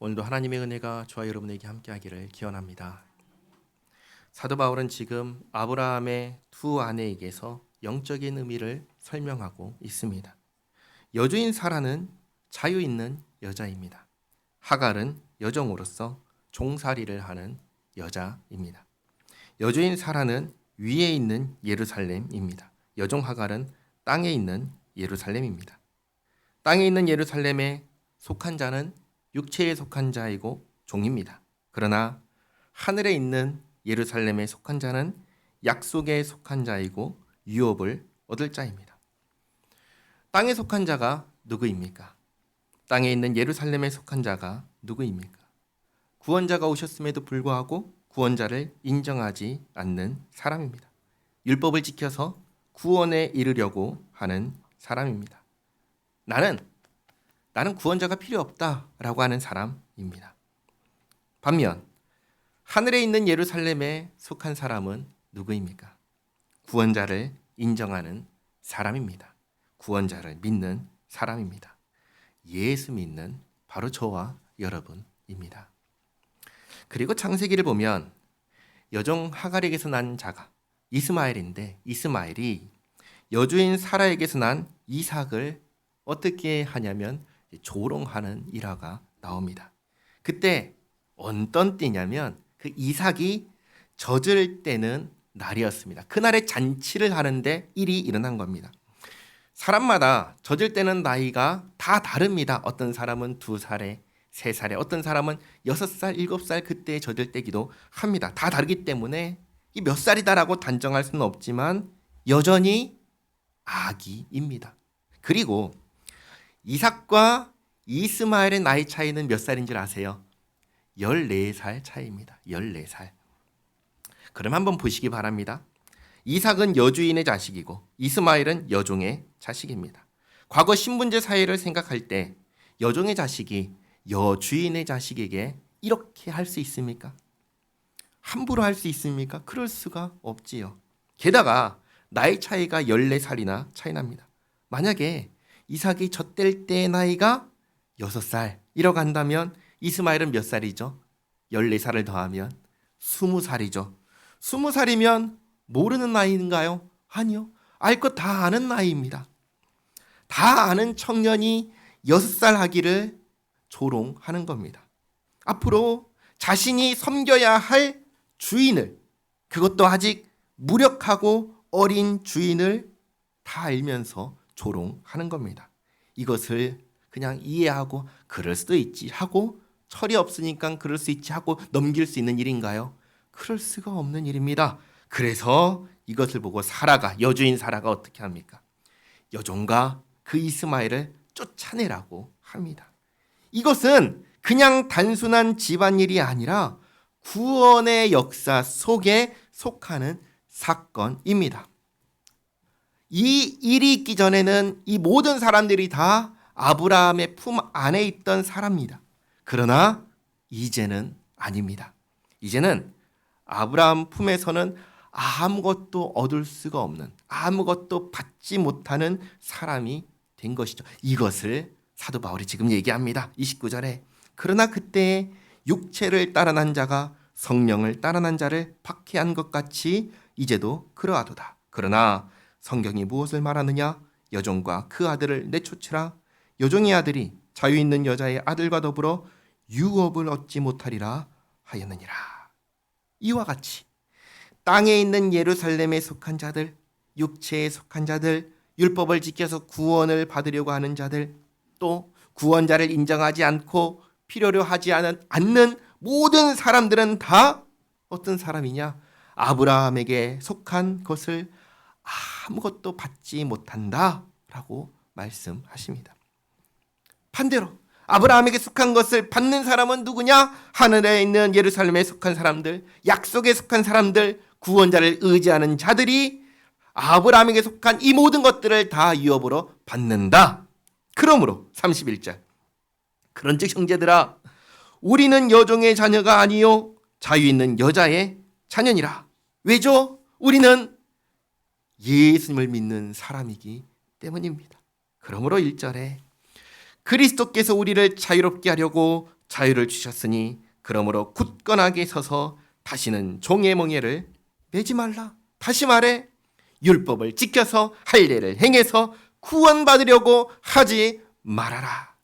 오늘도 하나님의 은혜가 저와 여러분에게 함께하기를 기원합니다. 사도 바울은 지금 아브라함의 두 아내에게서 영적인 의미를 설명하고 있습니다. 여주인 사라는 자유 있는 여자입니다. 하갈은 여종으로서 종살이를 하는 여자입니다. 여주인 사라는 위에 있는 예루살렘입니다. 여종 하갈은 땅에 있는 예루살렘입니다. 땅에 있는 예루살렘에 속한 자는 육체에 속한 자이고 종입니다. 그러나 하늘에 있는 예루살렘에 속한 자는 약속에 속한 자이고 유업을 얻을 자입니다. 땅에 속한 자가 누구입니까? 땅에 있는 예루살렘에 속한 자가 누구입니까? 구원자가 오셨음에도 불구하고 구원자를 인정하지 않는 사람입니다. 율법을 지켜서 구원에 이르려고 하는 사람입니다. 나는 구원자가 필요 없다라고 하는 사람입니다. 반면 하늘에 있는 예루살렘에 속한 사람은 누구입니까? 구원자를 인정하는 사람입니다. 구원자를 믿는 사람입니다. 예수 믿는 바로 저와 여러분입니다. 그리고 창세기를 보면 여종 하갈에게서 난 자가 이스마엘인데 이스마엘이 여주인 사라에게서 난 이삭을 어떻게 하냐면 조롱하는 일화가 나옵니다. 그때 어떤 때냐면 그 이삭이 젖을 때는 날이었습니다. 그날에 잔치를 하는데 일이 일어난 겁니다. 사람마다 젖을 때는 나이가 다 다릅니다. 어떤 사람은 2살에 3살에 어떤 사람은 6살, 7살 그때 젖을 때기도 합니다. 다 다르기 때문에 이 몇 살이다라고 단정할 수는 없지만 여전히 아기입니다. 그리고 이삭과 이스마엘의 나이 차이는 몇 살인 줄 아세요? 14살 차이입니다. 14살. 그럼 한번 보시기 바랍니다. 이삭은 여주인의 자식이고 이스마엘은 여종의 자식입니다. 과거 신분제 사회를 생각할 때 여종의 자식이 여주인의 자식에게 이렇게 할 수 있습니까? 함부로 할 수 있습니까? 그럴 수가 없지요. 게다가 나이 차이가 14살이나 차이 납니다. 만약에 이삭이 젖될 때의 나이가 6살이라고 한다면 이스마엘은 몇 살이죠? 14살을 더하면 20살이죠. 20살이면 모르는 나이인가요? 아니요. 알 것 다 아는 나이입니다. 다 아는 청년이 6살 하기를 조롱하는 겁니다. 앞으로 자신이 섬겨야 할 주인을, 그것도 아직 무력하고 어린 주인을 다 알면서 조롱하는 겁니다. 이것을 그냥 이해하고 그럴 수도 있지 하고 철이 없으니까 그럴 수 있지 하고 넘길 수 있는 일인가요? 그럴 수가 없는 일입니다. 그래서 이것을 보고 사라가, 여주인 사라가 어떻게 합니까? 여종과 그 이스마엘을 쫓아내라고 합니다. 이것은 그냥 단순한 집안일이 아니라 구원의 역사 속에 속하는 사건입니다. 이 일이 있기 전에는 이 모든 사람들이 다 아브라함의 품 안에 있던 사람입니다. 그러나 이제는 아닙니다. 이제는 아브라함 품에서는 아무것도 얻을 수가 없는, 아무것도 받지 못하는 사람이 된 것이죠. 이것을 사도 바울이 지금 얘기합니다. 29절에 그러나 그때 육체를 따라 난 자가 성령을 따라 난 자를 박해한 것 같이 이제도 그러하도다. 그러나 성경이 무엇을 말하느냐? 여종과 그 아들을 내쫓으라. 여종의 아들이 자유 있는 여자의 아들과 더불어 유업을 얻지 못하리라 하였느니라. 이와 같이 땅에 있는 예루살렘에 속한 자들, 육체에 속한 자들, 율법을 지켜서 구원을 받으려고 하는 자들, 또 구원자를 인정하지 않고 필요로 하지 않는 모든 사람들은 다 어떤 사람이냐? 아브라함에게 속한 것을 아무것도 받지 못한다라고 말씀하십니다. 반대로 아브라함에게 속한 것을 받는 사람은 누구냐? 하늘에 있는 예루살렘에 속한 사람들, 약속에 속한 사람들, 구원자를 의지하는 자들이 아브라함에게 속한 이 모든 것들을 다 유업으로 받는다. 그러므로 31절 그런즉 형제들아 우리는 여종의 자녀가 아니요 자유 있는 여자의 자녀니라. 왜죠? 우리는 예수님을 믿는 사람이기 때문입니다. 그러므로 1절에 그리스도께서 우리를 자유롭게 하려고 자유를 주셨으니 그러므로 굳건하게 서서 다시는 종의 멍에를 매지 말라. 다시 말해 율법을 지켜서 할례를 행해서 구원받으려고 하지 말아라.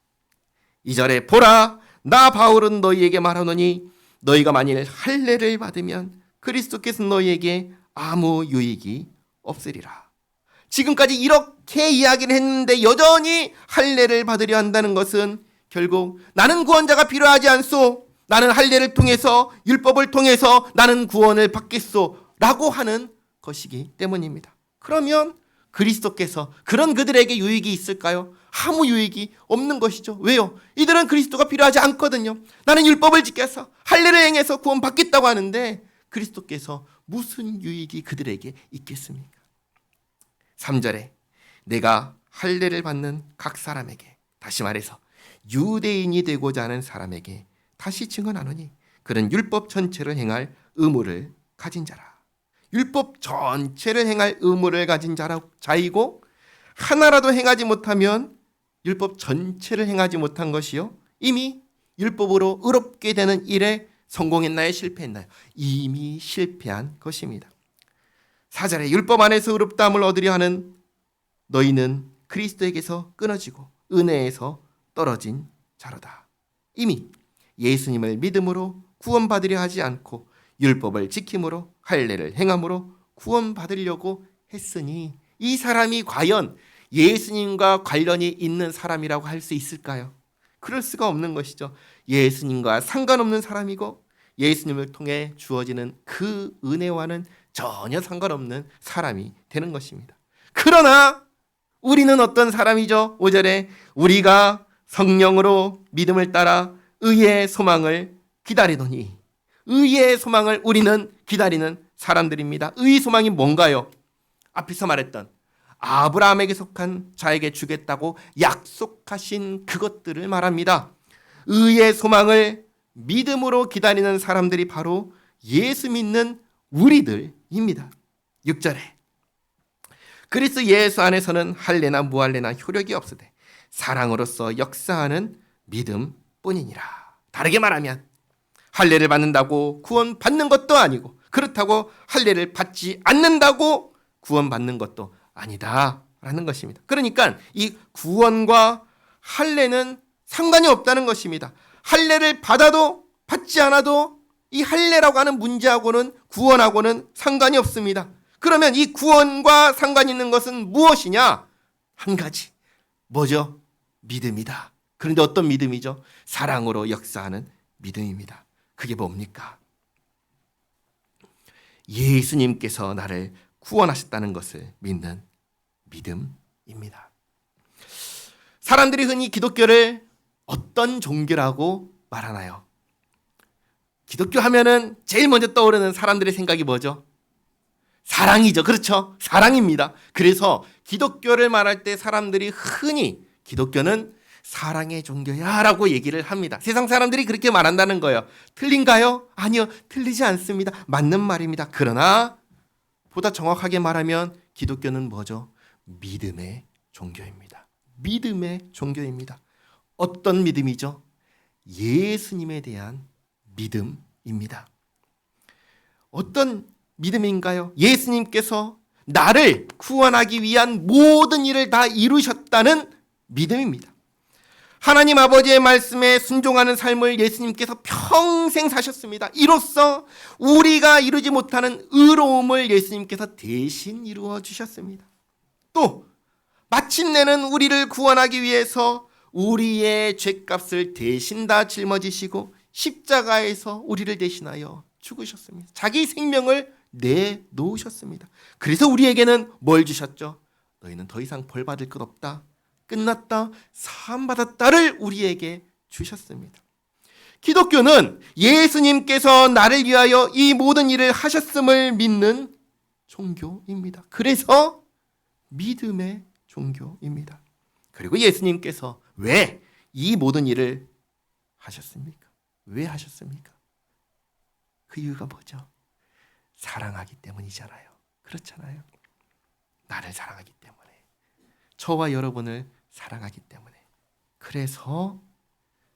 2절에 보라 나 바울은 너희에게 말하노니 너희가 만일 할례를 받으면 그리스도께서 너희에게 아무 유익이 없으리라. 지금까지 이렇게 이야기를 했는데 여전히 할례를 받으려 한다는 것은 결국 나는 구원자가 필요하지 않소. 나는 할례를 통해서 율법을 통해서 나는 구원을 받겠소 라고 하는 것이기 때문입니다. 그러면 그리스도께서 그런 그들에게 유익이 있을까요? 아무 유익이 없는 것이죠. 왜요? 이들은 그리스도가 필요하지 않거든요. 나는 율법을 지켜서 할례를 행해서 구원받겠다고 하는데 그리스도께서 무슨 유익이 그들에게 있겠습니까? 3절에 내가 할례를 받는 각 사람에게, 다시 말해서 유대인이 되고자 하는 사람에게 다시 증언하노니 그는 율법 전체를 행할 의무를 가진 자라. 율법 전체를 행할 의무를 가진 자이고 하나라도 행하지 못하면 율법 전체를 행하지 못한 것이요 이미 율법으로 의롭게 되는 일에 성공했나요? 실패했나요? 이미 실패한 것입니다. 4절에 율법 안에서 의롭다함을 얻으려 하는 너희는 그리스도에게서 끊어지고 은혜에서 떨어진 자로다. 이미 예수님을 믿음으로 구원받으려 하지 않고 율법을 지킴으로 할례를 행함으로 구원받으려고 했으니 이 사람이 과연 예수님과 관련이 있는 사람이라고 할 수 있을까요? 그럴 수가 없는 것이죠. 예수님과 상관없는 사람이고 예수님을 통해 주어지는 그 은혜와는 전혀 상관없는 사람이 되는 것입니다. 그러나 우리는 어떤 사람이죠? 5절에 우리가 성령으로 믿음을 따라 의의 소망을 기다리노니, 의의 소망을 우리는 기다리는 사람들입니다. 의의 소망이 뭔가요? 앞에서 말했던 아브라함에게 속한 자에게 주겠다고 약속하신 그것들을 말합니다. 의의 소망을 믿음으로 기다리는 사람들이 바로 예수 믿는 우리들입니다. 6절에 그리스도 예수 안에서는 할례나 무할례나 효력이 없으되 사랑으로서 역사하는 믿음뿐이니라. 다르게 말하면 할례를 받는다고 구원받는 것도 아니고 그렇다고 할례를 받지 않는다고 구원받는 것도 아니다라는 것입니다. 그러니까 이 구원과 할례는 상관이 없다는 것입니다. 할례를 받아도 받지 않아도 이 할례라고 하는 문제하고는 구원하고는 상관이 없습니다. 그러면 이 구원과 상관 있는 것은 무엇이냐? 한 가지. 뭐죠? 믿음이다. 그런데 어떤 믿음이죠? 사랑으로 역사하는 믿음입니다. 그게 뭡니까? 예수님께서 나를 구원하셨다는 것을 믿는 믿음입니다. 사람들이 흔히 기독교를 어떤 종교라고 말하나요? 기독교 하면은 제일 먼저 떠오르는 사람들의 생각이 뭐죠? 사랑이죠. 그렇죠? 사랑입니다. 그래서 기독교를 말할 때 사람들이 흔히 기독교는 사랑의 종교야 라고 얘기를 합니다. 세상 사람들이 그렇게 말한다는 거예요. 틀린가요? 아니요. 틀리지 않습니다. 맞는 말입니다. 그러나 보다 정확하게 말하면 기독교는 뭐죠? 믿음의 종교입니다. 믿음의 종교입니다. 어떤 믿음이죠? 예수님에 대한 믿음입니다. 어떤 믿음인가요? 예수님께서 나를 구원하기 위한 모든 일을 다 이루셨다는 믿음입니다. 하나님 아버지의 말씀에 순종하는 삶을 예수님께서 평생 사셨습니다. 이로써 우리가 이루지 못하는 의로움을 예수님께서 대신 이루어 주셨습니다. 또 마침내는 우리를 구원하기 위해서 우리의 죄값을 대신 다 짊어지시고 십자가에서 우리를 대신하여 죽으셨습니다. 자기 생명을 내놓으셨습니다. 그래서 우리에게는 뭘 주셨죠? 너희는 더 이상 벌 받을 것 없다. 끝났다. 사함받았다를 우리에게 주셨습니다. 기독교는 예수님께서 나를 위하여 이 모든 일을 하셨음을 믿는 종교입니다. 그래서 믿음의 종교입니다. 그리고 예수님께서 왜 이 모든 일을 하셨습니까? 왜 하셨습니까? 그 이유가 뭐죠? 사랑하기 때문이잖아요. 그렇잖아요. 나를 사랑하기 때문에. 저와 여러분을 사랑하기 때문에. 그래서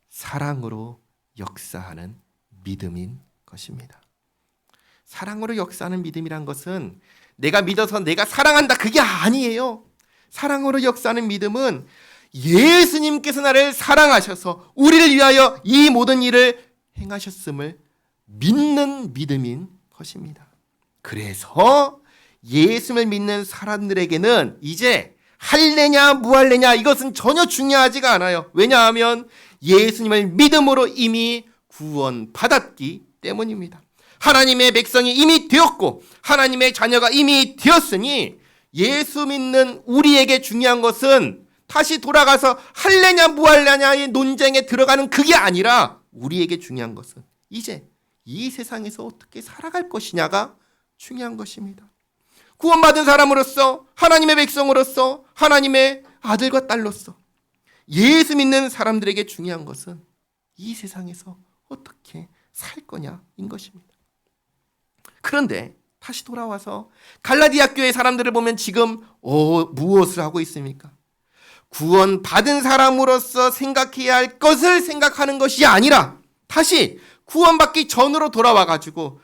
사랑으로 역사하는 믿음인 것입니다. 사랑으로 역사하는 믿음이란 것은 내가 믿어서 내가 사랑한다 그게 아니에요. 사랑으로 역사하는 믿음은 예수님께서 나를 사랑하셔서 우리를 위하여 이 모든 일을 행하셨음을 믿는 믿음인 것입니다. 그래서 예수를 믿는 사람들에게는 이제 할래냐 무할래냐 이것은 전혀 중요하지가 않아요. 왜냐하면 예수님을 믿음으로 이미 구원받았기 때문입니다. 하나님의 백성이 이미 되었고 하나님의 자녀가 이미 되었으니 예수 믿는 우리에게 중요한 것은 다시 돌아가서 할래냐 무할래냐의 논쟁에 들어가는 그게 아니라 우리에게 중요한 것은 이제 이 세상에서 어떻게 살아갈 것이냐가 중요한 것입니다. 구원받은 사람으로서 하나님의 백성으로서 하나님의 아들과 딸로서 예수 믿는 사람들에게 중요한 것은 이 세상에서 어떻게 살 거냐인 것입니다. 그런데 다시 돌아와서 갈라디아 교회 사람들을 보면 지금 무엇을 하고 있습니까? 구원받은 사람으로서 생각해야 할 것을 생각하는 것이 아니라 다시 구원받기 전으로 돌아와가지고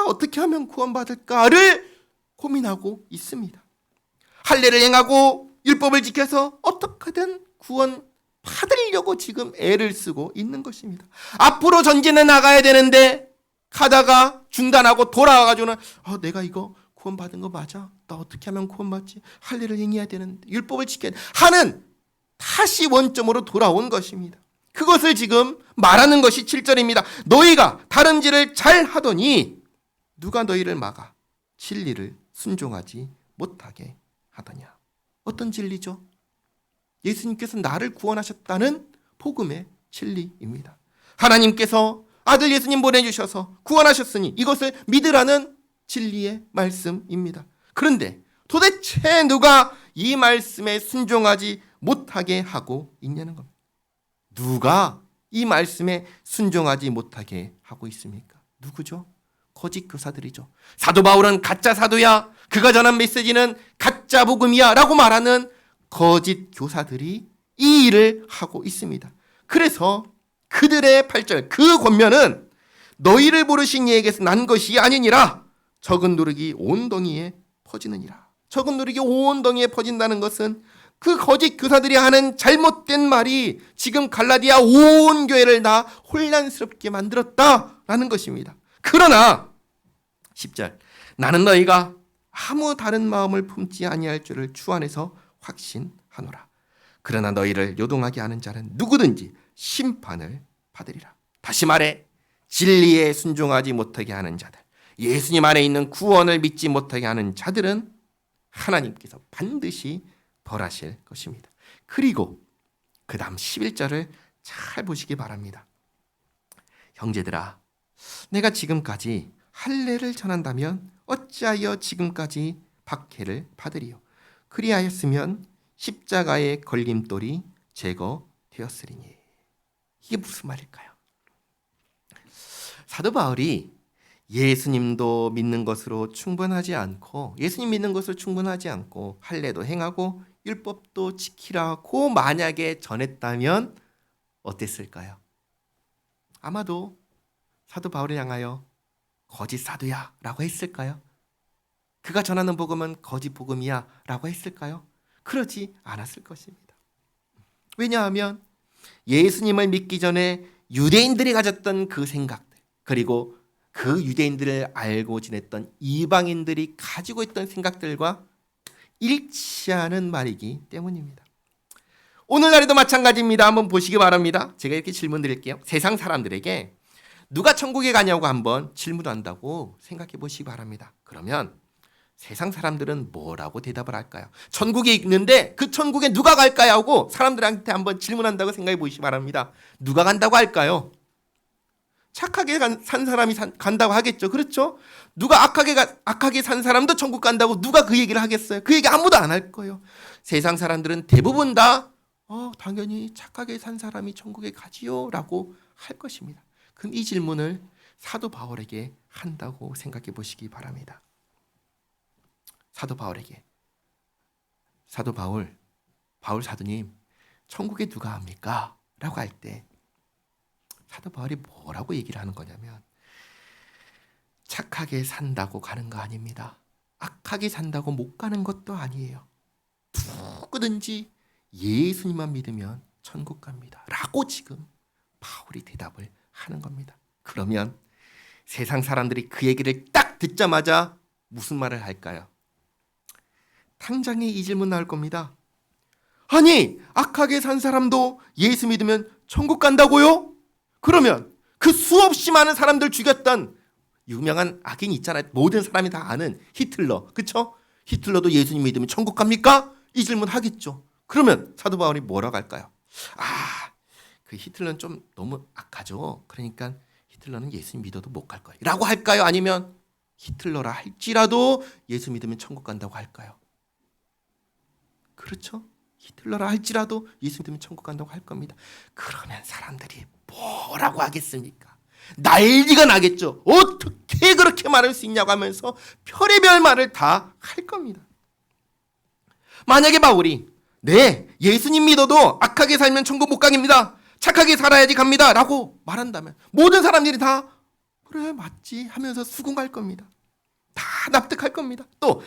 어떻게 하면 구원받을까를 고민하고 있습니다. 할례를 행하고 율법을 지켜서 어떻게든 구원 받으려고 지금 애를 쓰고 있는 것입니다. 앞으로 전진해 나가야 되는데 가다가 중단하고 돌아와가지고는 내가 이거 구원받은 거 맞아? 나 어떻게 하면 구원받지? 할례를 행해야 되는데 율법을 지켜야 돼 하는 다시 원점으로 돌아온 것입니다. 그것을 지금 말하는 것이 7절입니다. 너희가 다름질을 잘 하더니 누가 너희를 막아 진리를 순종하지 못하게 하더냐. 어떤 진리죠? 예수님께서 나를 구원하셨다는 복음의 진리입니다. 하나님께서 아들 예수님 보내주셔서 구원하셨으니 이것을 믿으라는 진리의 말씀입니다. 그런데 도대체 누가 이 말씀에 순종하지 못하게 하고 있냐는 겁니다. 누가 이 말씀에 순종하지 못하게 하고 있습니까? 누구죠? 거짓 교사들이죠. 사도 바울은 가짜 사도야, 그가 전한 메시지는 가짜 복음이야 라고 말하는 거짓 교사들이 이 일을 하고 있습니다. 그래서 그들의 8절 그 권면은 너희를 부르신 이에게서 난 것이 아니니라 적은 누룩이 온 덩이에 퍼지느니라. 적은 누룩이 온 덩이에 퍼진다는 것은 그 거짓 교사들이 하는 잘못된 말이 지금 갈라디아 온 교회를 다 혼란스럽게 만들었다라는 것입니다. 그러나 10절 나는 너희가 아무 다른 마음을 품지 아니할 줄을 주 안에서 확신하노라. 그러나 너희를 요동하게 하는 자는 누구든지 심판을 받으리라. 다시 말해 진리에 순종하지 못하게 하는 자들, 예수님 안에 있는 구원을 믿지 못하게 하는 자들은 하나님께서 반드시 벌하실 것입니다. 그리고 그 다음 11절을 잘 보시기 바랍니다. 형제들아 내가 지금까지 할례를 전한다면 어찌하여 지금까지 박해를 받으리요. 그리하였으면 십자가의 걸림돌이 제거되었으리니. 이게 무슨 말일까요? 사도 바울이 예수님도 믿는 것으로 충분하지 않고 예수님 믿는 것으로 충분하지 않고 할례도 행하고 율법도 지키라고 만약에 전했다면 어땠을까요? 아마도 사도 바울을 향하여 거짓 사도야 라고 했을까요? 그가 전하는 복음은 거짓 복음이야 라고 했을까요? 그러지 않았을 것입니다. 왜냐하면 예수님을 믿기 전에 유대인들이 가졌던 그 생각들, 그리고 그 유대인들을 알고 지냈던 이방인들이 가지고 있던 생각들과 일치하는 말이기 때문입니다. 오늘날에도 마찬가지입니다. 한번 보시기 바랍니다. 제가 이렇게 질문 드릴게요. 세상 사람들에게 누가 천국에 가냐고 한번 질문한다고 생각해 보시기 바랍니다. 그러면 세상 사람들은 뭐라고 대답을 할까요? 천국에 있는데 그 천국에 누가 갈까요? 하고 사람들한테 한번 질문한다고 생각해 보시기 바랍니다. 누가 간다고 할까요? 착하게 산 사람이 간다고 하겠죠. 그렇죠? 누가 악하게 산 사람도 천국 간다고 누가 그 얘기를 하겠어요? 그 얘기 아무도 안 할 거예요. 세상 사람들은 대부분 다 당연히 착하게 산 사람이 천국에 가지요 라고 할 것입니다. 그럼 이 질문을 사도 바울에게 한다고 생각해 보시기 바랍니다. 사도 바울에게 바울 사도님 천국에 누가 합니까? 라고 할 때 사도 바울이 뭐라고 얘기를 하는 거냐면 착하게 산다고 가는 거 아닙니다. 악하게 산다고 못 가는 것도 아니에요. 누구든지 예수님만 믿으면 천국 갑니다. 라고 지금 바울이 대답을 하는 겁니다. 그러면 세상 사람들이 그 얘기를 딱 듣자마자 무슨 말을 할까요? 당장에 이 질문 나올 겁니다. 아니, 악하게 산 사람도 예수 믿으면 천국 간다고요? 그러면 그 수없이 많은 사람들 죽였던 유명한 악인 있잖아요. 모든 사람이 다 아는 히틀러. 그쵸? 히틀러도 예수님 믿으면 천국 갑니까? 이 질문 하겠죠. 그러면 사도 바울이 뭐라고 할까요? 그 히틀러는 좀 너무 악하죠. 그러니까 히틀러는 예수님 믿어도 못 갈 거예요. 라고 할까요? 아니면 히틀러라 할지라도 예수 믿으면 천국 간다고 할까요? 그렇죠? 히틀러라 할지라도 예수 믿으면 천국 간다고 할 겁니다. 그러면 사람들이 뭐라고 하겠습니까? 난리가 나겠죠. 어떻게 그렇게 말할 수 있냐고 하면서 별의별 말을 다 할 겁니다. 만약에 바울이 네, 예수님 믿어도 악하게 살면 천국 못 가깁니다. 착하게 살아야지 갑니다. 라고 말한다면 모든 사람들이 다 그래 맞지 하면서 수긍할 겁니다. 다 납득할 겁니다. 또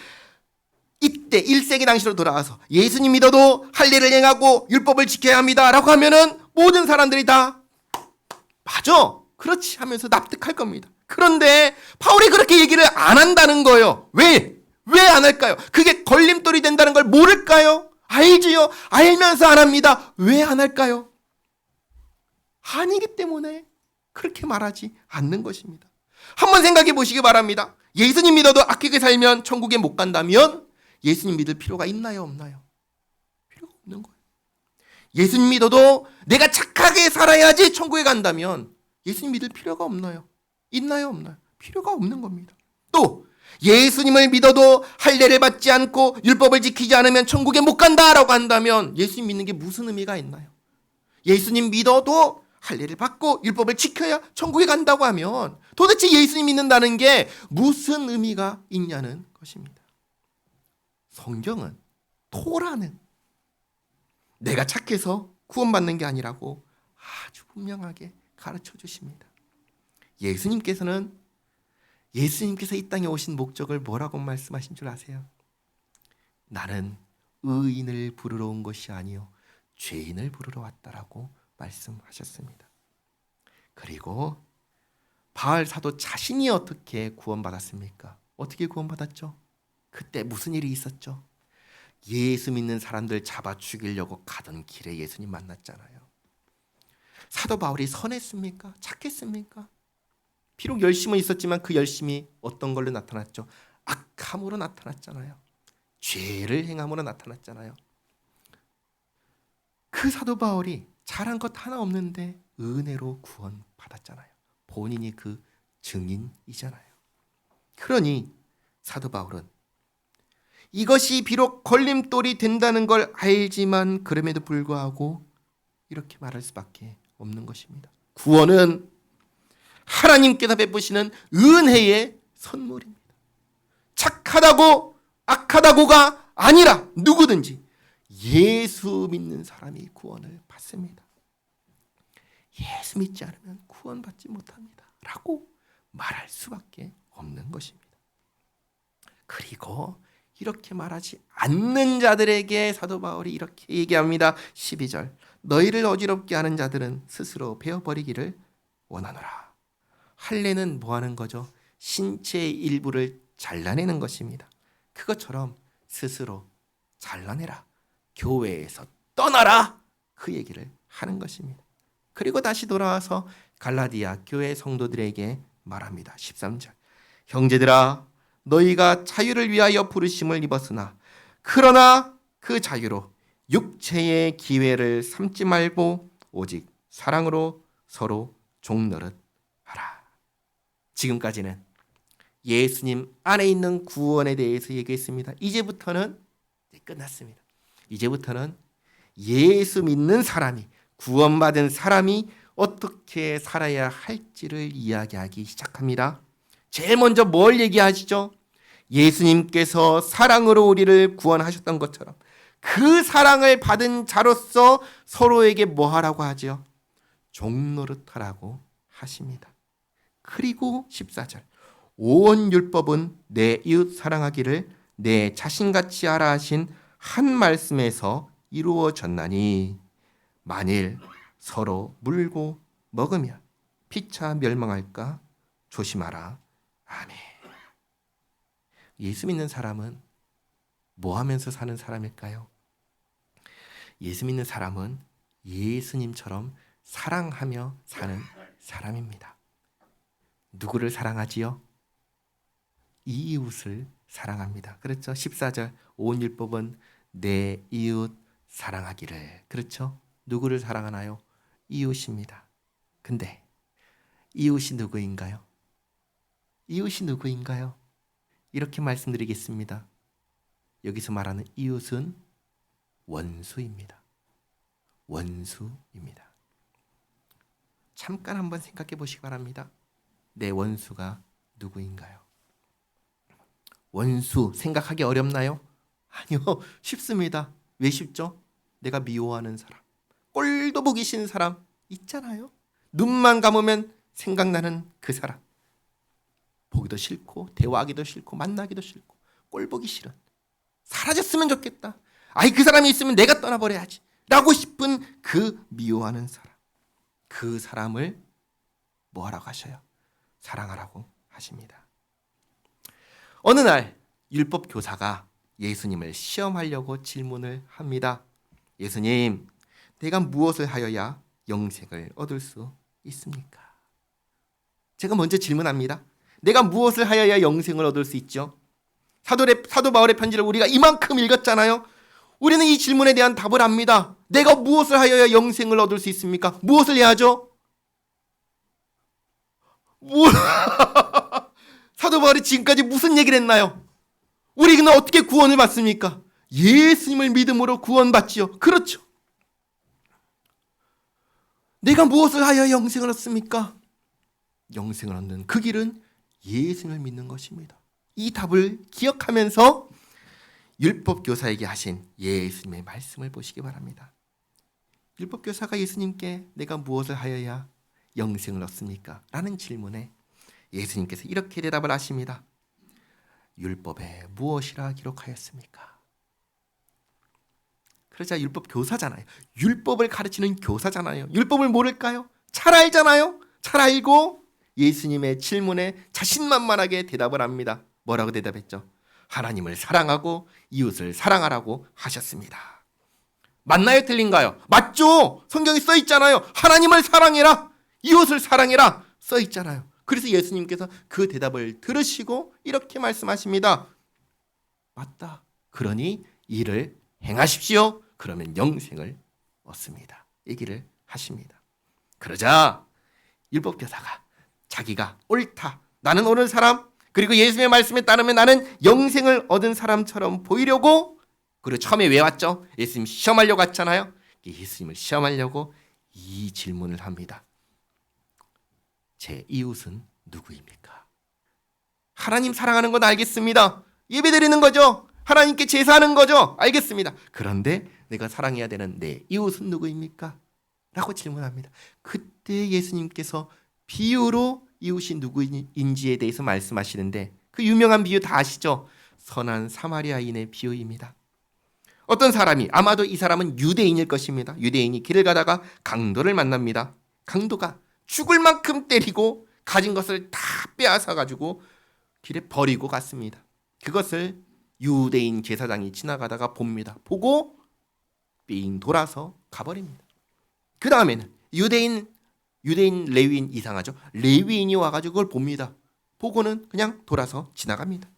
이때 1세기 당시로 돌아와서 예수님 믿어도 할례를 행하고 율법을 지켜야 합니다. 라고 하면은 모든 사람들이 다 맞아. 그렇지 하면서 납득할 겁니다. 그런데 바울이 그렇게 얘기를 안 한다는 거예요. 왜? 왜 안 할까요? 그게 걸림돌이 된다는 걸 모를까요? 알지요. 알면서 안 합니다. 왜 안 할까요? 아니기 때문에 그렇게 말하지 않는 것입니다. 한번 생각해 보시기 바랍니다. 예수님 믿어도 악하게 살면 천국에 못 간다면 예수님 믿을 필요가 있나요? 없나요? 필요가 없는 거예요. 예수님 믿어도 내가 착하게 살아야지 천국에 간다면 예수님 믿을 필요가 없나요? 있나요? 없나요? 필요가 없는 겁니다. 또 예수님을 믿어도 할례를 받지 않고 율법을 지키지 않으면 천국에 못 간다라고 한다면 예수님 믿는 게 무슨 의미가 있나요? 예수님 믿어도 할례를 받고 율법을 지켜야 천국에 간다고 하면 도대체 예수님 믿는다는 게 무슨 의미가 있냐는 것입니다. 성경은 토라는 내가 착해서 구원받는 게 아니라고 아주 분명하게 가르쳐 주십니다. 예수님께서 이 땅에 오신 목적을 뭐라고 말씀하신 줄 아세요? 나는 의인을 부르러 온 것이 아니요 죄인을 부르러 왔다라고 말씀하셨습니다. 그리고 바울 사도 자신이 어떻게 구원받았습니까? 어떻게 구원받았죠? 그때 무슨 일이 있었죠? 예수 믿는 사람들 잡아 죽이려고 가던 길에 예수님 만났잖아요. 사도 바울이 선했습니까? 착했습니까? 비록 열심은 있었지만 그 열심이 어떤 걸로 나타났죠? 악함으로 나타났잖아요. 죄를 행함으로 나타났잖아요. 그 사도 바울이 잘한 것 하나 없는데 은혜로 구원받았잖아요. 본인이 그 증인이잖아요. 그러니 사도 바울은 이것이 비록 걸림돌이 된다는 걸 알지만 그럼에도 불구하고 이렇게 말할 수밖에 없는 것입니다. 구원은 하나님께서 베푸시는 은혜의 선물입니다. 착하다고 악하다고가 아니라 누구든지 예수 믿는 사람이 구원을 받습니다. 예수 믿지 않으면 구원받지 못합니다. 라고 말할 수밖에 없는 것입니다. 그리고 이렇게 말하지 않는 자들에게 사도 바울이 이렇게 얘기합니다. 12절 너희를 어지럽게 하는 자들은 스스로 베어버리기를 원하노라. 할례는 뭐 하는 거죠? 신체의 일부를 잘라내는 것입니다. 그것처럼 스스로 잘라내라. 교회에서 떠나라. 그 얘기를 하는 것입니다. 그리고 다시 돌아와서 갈라디아 교회 성도들에게 말합니다. 13절 형제들아 너희가 자유를 위하여 부르심을 입었으나 그러나 그 자유로 육체의 기회를 삼지 말고 오직 사랑으로 서로 종노릇 하라. 지금까지는 예수님 안에 있는 구원에 대해서 얘기했습니다. 이제부터는 끝났습니다. 이제부터는 예수 믿는 사람이 구원받은 사람이 어떻게 살아야 할지를 이야기하기 시작합니다. 제일 먼저 뭘 얘기하시죠? 예수님께서 사랑으로 우리를 구원하셨던 것처럼 그 사랑을 받은 자로서 서로에게 뭐 하라고 하죠? 종노릇하라고 하십니다. 그리고 14절 온 율법은 내 이웃 사랑하기를 내 자신같이 하라 하신 한 말씀에서 이루어졌나니 만일 서로 물고 먹으면 피차 멸망할까 조심하라. 아멘. 예수 믿는 사람은 뭐 하면서 사는 사람일까요? 예수 믿는 사람은 예수님처럼 사랑하며 사는 사람입니다. 누구를 사랑하지요? 이웃을 사랑합니다. 그렇죠? 14절 온 율법은 내 이웃 사랑하기를. 그렇죠? 누구를 사랑하나요? 이웃입니다. 근데 이웃이 누구인가요? 이웃이 누구인가요? 이렇게 말씀드리겠습니다. 여기서 말하는 이웃은 원수입니다. 원수입니다. 잠깐 한번 생각해 보시기 바랍니다. 내 원수가 누구인가요? 원수 생각하기 어렵나요? 아니요, 쉽습니다. 왜 쉽죠? 내가 미워하는 사람, 꼴도 보기 싫은 사람 있잖아요. 눈만 감으면 생각나는 그 사람. 보기도 싫고 대화하기도 싫고 만나기도 싫고 꼴 보기 싫은, 사라졌으면 좋겠다. 아이 그 사람이 있으면 내가 떠나버려야지 라고 싶은 그 미워하는 사람. 그 사람을 뭐 하라고 하셔요? 사랑하라고 하십니다. 어느 날 율법 교사가 예수님을 시험하려고 질문을 합니다. 예수님, 내가 무엇을 하여야 영생을 얻을 수 있습니까? 제가 먼저 질문합니다. 내가 무엇을 하여야 영생을 얻을 수 있죠? 사도 바울의 편지를 우리가 이만큼 읽었잖아요. 우리는 이 질문에 대한 답을 압니다. 내가 무엇을 하여야 영생을 얻을 수 있습니까? 무엇을 해야죠? 사도 바울이 지금까지 무슨 얘기를 했나요? 우리는 어떻게 구원을 받습니까? 예수님을 믿음으로 구원받지요. 그렇죠. 내가 무엇을 하여야 영생을 얻습니까? 영생을 얻는 그 길은 예수님을 믿는 것입니다. 이 답을 기억하면서 율법 교사에게 하신 예수님의 말씀을 보시기 바랍니다. 율법 교사가 예수님께 내가 무엇을 하여야 영생을 얻습니까? 라는 질문에 예수님께서 이렇게 대답을 하십니다. 율법에 무엇이라 기록하였습니까? 그러자 율법 교사잖아요. 율법을 가르치는 교사잖아요. 율법을 모를까요? 잘 알잖아요. 잘 알고 예수님의 질문에 자신만만하게 대답을 합니다. 뭐라고 대답했죠? 하나님을 사랑하고 이웃을 사랑하라고 하셨습니다. 맞나요? 틀린가요? 맞죠? 성경에 써 있잖아요. 하나님을 사랑해라, 이웃을 사랑해라 써 있잖아요. 그래서 예수님께서 그 대답을 들으시고 이렇게 말씀하십니다. 맞다. 그러니 이를 행하십시오. 그러면 영생을 얻습니다. 얘기를 하십니다. 그러자 율법교사가 자기가 옳다, 나는 옳은 사람, 그리고 예수님의 말씀에 따르면 나는 영생을 얻은 사람처럼 보이려고, 그리고 처음에 왜 왔죠? 예수님 시험하려고 왔잖아요. 예수님을 시험하려고 이 질문을 합니다. 제 이웃은 누구입니까? 하나님 사랑하는 건 알겠습니다. 예배드리는 거죠. 하나님께 제사하는 거죠. 알겠습니다. 그런데 내가 사랑해야 되는 내 이웃은 누구입니까? 라고 질문합니다. 그때 예수님께서 비유로 이웃이 누구인지에 대해서 말씀하시는데, 그 유명한 비유 다 아시죠? 선한 사마리아인의 비유입니다. 어떤 사람이, 아마도 이 사람은 유대인일 것입니다. 유대인이 길을 가다가 강도를 만납니다. 강도가 죽을 만큼 때리고 가진 것을 다 빼앗아 가지고 길에 버리고 갔습니다. 그것을 유대인 제사장이 지나가다가 봅니다. 보고 삥 돌아서 가버립니다. 그 다음에는 유대인 레위인, 이상하죠? 레위인이 와가지고 그걸 봅니다. 보고는 그냥 돌아서 지나갑니다.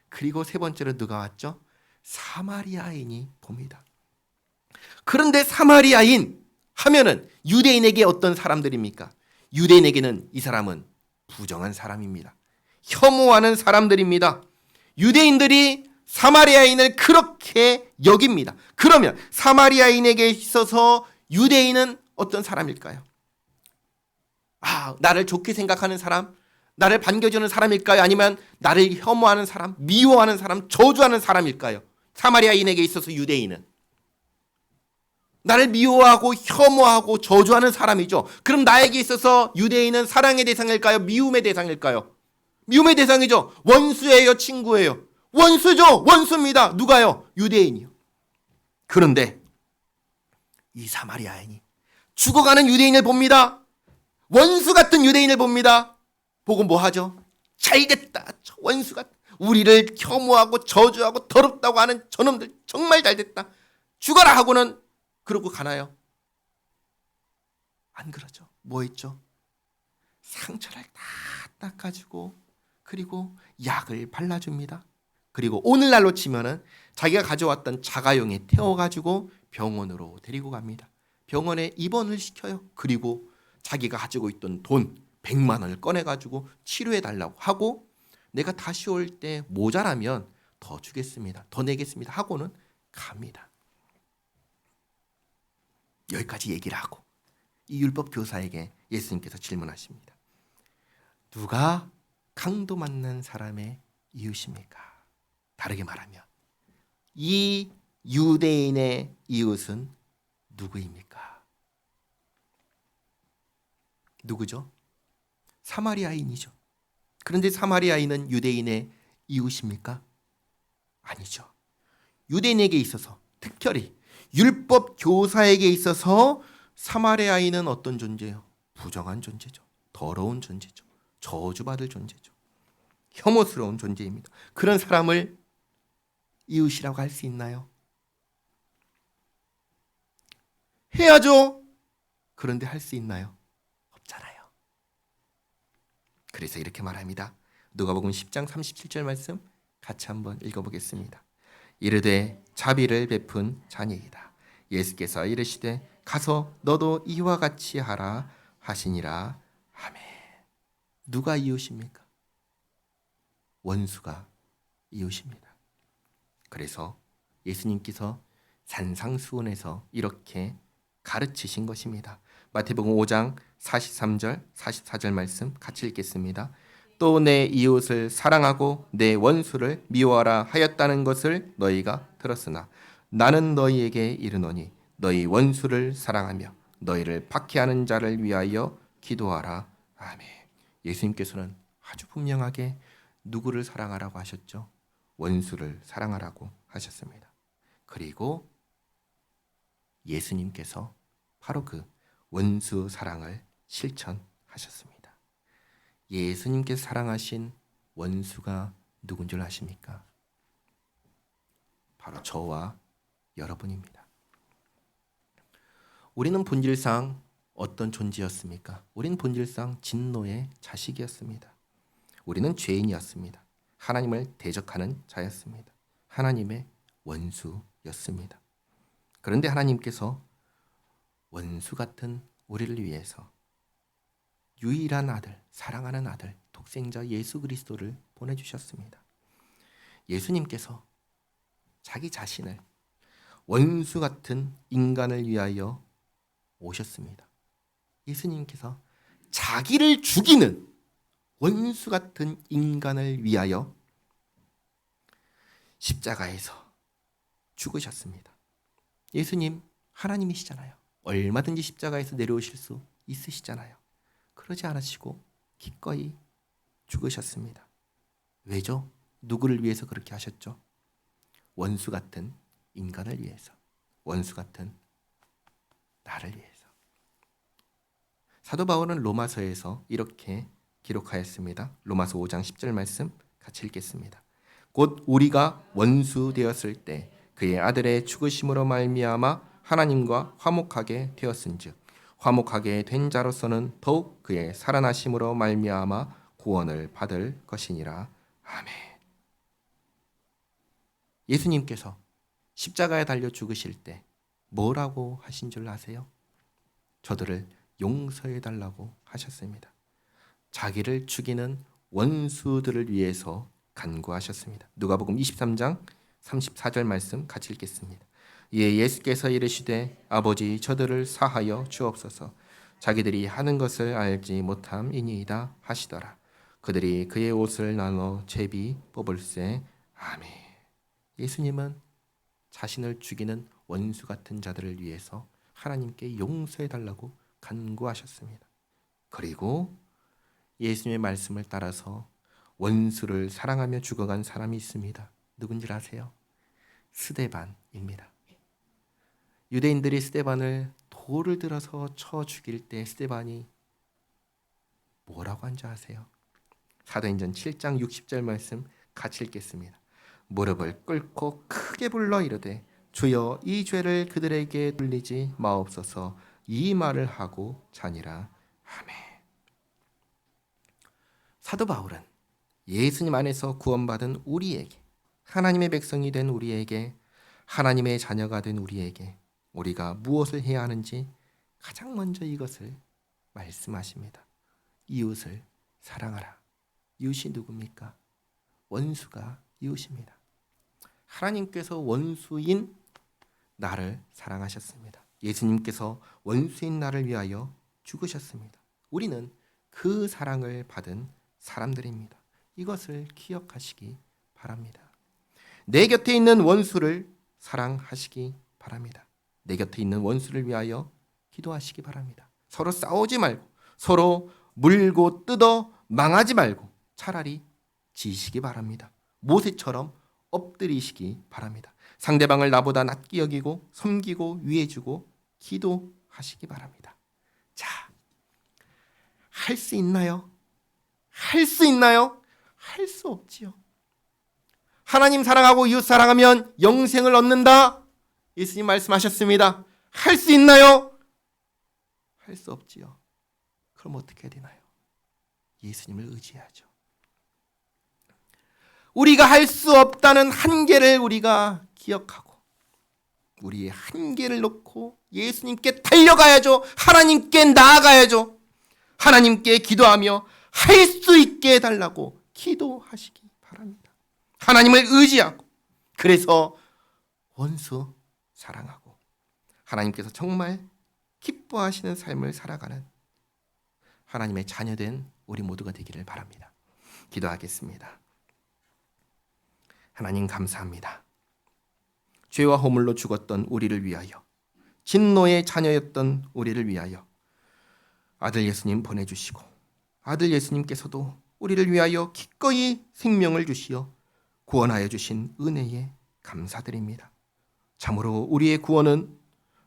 그리고 세 번째로 누가 왔죠? 사마리아인이 봅니다. 그런데 사마리아인 하면은 유대인에게 어떤 사람들입니까? 유대인에게는 이 사람은 부정한 사람입니다. 혐오하는 사람들입니다. 유대인들이 사마리아인을 그렇게 여깁니다. 그러면 사마리아인에게 있어서 유대인은 어떤 사람일까요? 나를 좋게 생각하는 사람, 나를 반겨주는 사람일까요? 아니면 나를 혐오하는 사람, 미워하는 사람, 저주하는 사람일까요? 사마리아인에게 있어서 유대인은 나를 미워하고 혐오하고 저주하는 사람이죠. 그럼 나에게 있어서 유대인은 사랑의 대상일까요? 미움의 대상일까요? 미움의 대상이죠. 원수예요, 친구예요? 원수죠. 원수입니다. 누가요? 유대인이요. 그런데 이 사마리아인이 죽어가는 유대인을 봅니다. 원수 같은 유대인을 봅니다. 보고 뭐 하죠? 잘됐다. 저 원수가 우리를 혐오하고 저주하고 더럽다고 하는 저놈들 정말 잘됐다. 죽어라 하고는 그러고 가나요? 안 그러죠. 뭐 했죠? 상처를 다 닦아주고 그리고 약을 발라줍니다. 그리고 오늘날로 치면은 자기가 가져왔던 자가용에 태워가지고 병원으로 데리고 갑니다. 병원에 입원을 시켜요. 그리고 자기가 가지고 있던 돈 100만 원을 꺼내가지고 치료해달라고 하고 내가 다시 올 때 모자라면 더 주겠습니다. 더 내겠습니다. 하고는 갑니다. 여기까지 얘기를 하고 이 율법 교사에게 예수님께서 질문하십니다. 누가 강도 만난 사람의 이웃입니까? 다르게 말하면 이 유대인의 이웃은 누구입니까? 누구죠? 사마리아인이죠. 그런데 사마리아인은 유대인의 이웃입니까? 아니죠. 유대인에게 있어서 특별히 율법 교사에게 있어서 사마리아인은 어떤 존재예요? 부정한 존재죠. 더러운 존재죠. 저주받을 존재죠. 혐오스러운 존재입니다. 그런 사람을 이웃이라고 할 수 있나요? 해야죠. 그런데 할 수 있나요? 없잖아요. 그래서 이렇게 말합니다. 누가복음 10장 37절 말씀 같이 한번 읽어보겠습니다. 이르되 자비를 베푼 자니이다. 예수께서 이르시되 가서 너도 이와 같이 하라 하시니라. 아멘. 누가 이웃입니까? 원수가 이웃입니다. 그래서 예수님께서 산상수훈에서 이렇게 가르치신 것입니다. 마태복음 5장 43절 44절 말씀 같이 읽겠습니다. 또 내 이웃을 사랑하고 내 원수를 미워하라 하였다는 것을 너희가 들었으나 나는 너희에게 이르노니 너희 원수를 사랑하며 너희를 박해하는 자를 위하여 기도하라. 아멘. 예수님께서는 아주 분명하게 누구를 사랑하라고 하셨죠? 원수를 사랑하라고 하셨습니다. 그리고 예수님께서 바로 그 원수 사랑을 실천하셨습니다. 예수님께서 사랑하신 원수가 누군 줄 아십니까? 바로 저와 여러분입니다. 우리는 본질상 어떤 존재였습니까? 우리는 본질상 진노의 자식이었습니다. 우리는 죄인이었습니다. 하나님을 대적하는 자였습니다. 하나님의 원수였습니다. 그런데 하나님께서 원수 같은 우리를 위해서 유일한 아들, 사랑하는 아들, 독생자 예수 그리스도를 보내주셨습니다. 예수님께서 자기 자신을 원수 같은 인간을 위하여 오셨습니다. 예수님께서 자기를 죽이는 원수 같은 인간을 위하여 십자가에서 죽으셨습니다. 예수님 하나님이시잖아요. 얼마든지 십자가에서 내려오실 수 있으시잖아요. 그러지 않으시고 기꺼이 죽으셨습니다. 왜죠? 누구를 위해서 그렇게 하셨죠? 원수 같은 인간을 위해서, 원수 같은 나를 위해서. 사도 바울은 로마서에서 이렇게 기록하였습니다. 로마서 5장 10절 말씀 같이 읽겠습니다. 곧 우리가 원수 되었을 때 그의 아들의 죽으심으로 말미암아 하나님과 화목하게 되었은즉 화목하게 된 자로서는 더욱 그의 살아나심으로 말미암아 구원을 받을 것이니라. 아멘. 예수님께서 십자가에 달려 죽으실 때 뭐라고 하신 줄 아세요? 저들을 용서해 달라고 하셨습니다. 자기를 죽이는 원수들을 위해서 간구하셨습니다. 누가복음 23장 34절 말씀 같이 읽겠습니다. 이에 예수께서 이르시되 아버지 저들을 사하여 주옵소서. 자기들이 하는 것을 알지 못함이니이다 하시더라. 그들이 그의 옷을 나눠 제비 뽑을세. 아멘. 예수님은 자신을 죽이는 원수 같은 자들을 위해서 하나님께 용서해 달라고 간구하셨습니다. 그리고 예수님의 말씀을 따라서 원수를 사랑하며 죽어간 사람이 있습니다. 누군지 아세요? 스데반입니다. 유대인들이 스데반을 돌을 들어서 쳐 죽일 때 스데반이 뭐라고 한 줄 아세요? 사도행전 7장 60절 말씀 같이 읽겠습니다. 무릎을 꿇고 크게 불러 이르되 주여 이 죄를 그들에게 돌리지 마옵소서, 이 말을 하고 자니라. 아멘. 사도 바울은 예수님 안에서 구원받은 우리에게, 하나님의 백성이 된 우리에게, 하나님의 자녀가 된 우리에게 우리가 무엇을 해야 하는지 가장 먼저 이것을 말씀하십니다. 이웃을 사랑하라. 이웃이 누굽니까? 원수가 이웃입니다. 하나님께서 원수인 나를 사랑하셨습니다. 예수님께서 원수인 나를 위하여 죽으셨습니다. 우리는 그 사랑을 받은 사람들입니다. 이것을 기억하시기 바랍니다. 내 곁에 있는 원수를 사랑하시기 바랍니다. 내 곁에 있는 원수를 위하여 기도하시기 바랍니다. 서로 싸우지 말고, 서로 물고 뜯어 망하지 말고 차라리 지시기 바랍니다. 모세처럼 엎드리시기 바랍니다. 상대방을 나보다 낮게 여기고 섬기고 위해주고 기도하시기 바랍니다. 자, 할 수 있나요? 할 수 있나요? 할 수 없지요. 하나님 사랑하고 이웃 사랑하면 영생을 얻는다. 예수님 말씀하셨습니다. 할 수 있나요? 할 수 없지요. 그럼 어떻게 해야 되나요? 예수님을 의지해야죠. 우리가 할 수 없다는 한계를 우리가 기억하고 우리의 한계를 놓고 예수님께 달려가야죠. 하나님께 나아가야죠. 하나님께 기도하며 할 수 있게 해달라고 기도하시기 바랍니다. 하나님을 의지하고, 그래서 원수 사랑하고 하나님께서 정말 기뻐하시는 삶을 살아가는 하나님의 자녀된 우리 모두가 되기를 바랍니다. 기도하겠습니다. 하나님 감사합니다. 죄와 허물로 죽었던 우리를 위하여, 진노의 자녀였던 우리를 위하여 아들 예수님 보내주시고, 아들 예수님께서도 우리를 위하여 기꺼이 생명을 주시어 구원하여 주신 은혜에 감사드립니다. 참으로 우리의 구원은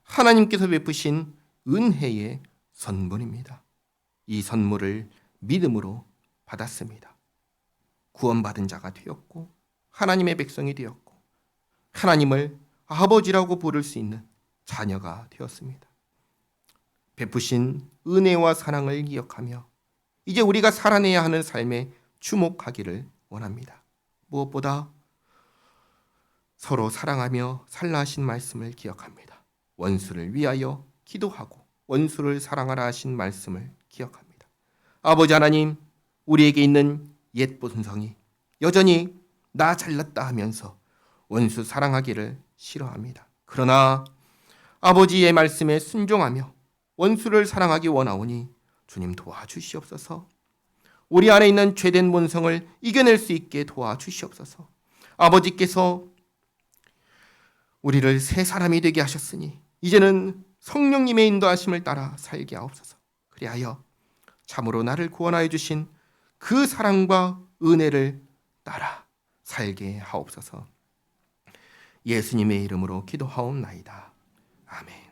하나님께서 베푸신 은혜의 선물입니다. 이 선물을 믿음으로 받았습니다. 구원받은 자가 되었고 하나님의 백성이 되었고 하나님을 아버지라고 부를 수 있는 자녀가 되었습니다. 베푸신 은혜와 사랑을 기억하며 이제 우리가 살아내야 하는 삶에 주목하기를 원합니다. 무엇보다 서로 사랑하며 살라 하신 말씀을 기억합니다. 원수를 위하여 기도하고 원수를 사랑하라 하신 말씀을 기억합니다. 아버지 하나님, 우리에게 있는 옛 본성이 여전히 나 잘났다 하면서 원수 사랑하기를 싫어합니다. 그러나 아버지의 말씀에 순종하며 원수를 사랑하기 원하오니 주님 도와주시옵소서. 우리 안에 있는 죄된 본성을 이겨낼 수 있게 도와주시옵소서. 아버지께서 우리를 새 사람이 되게 하셨으니 이제는 성령님의 인도하심을 따라 살게 하옵소서. 그리하여 참으로 나를 구원하여 주신 그 사랑과 은혜를 따라 살게 하옵소서. 예수님의 이름으로 기도하옵나이다. 아멘.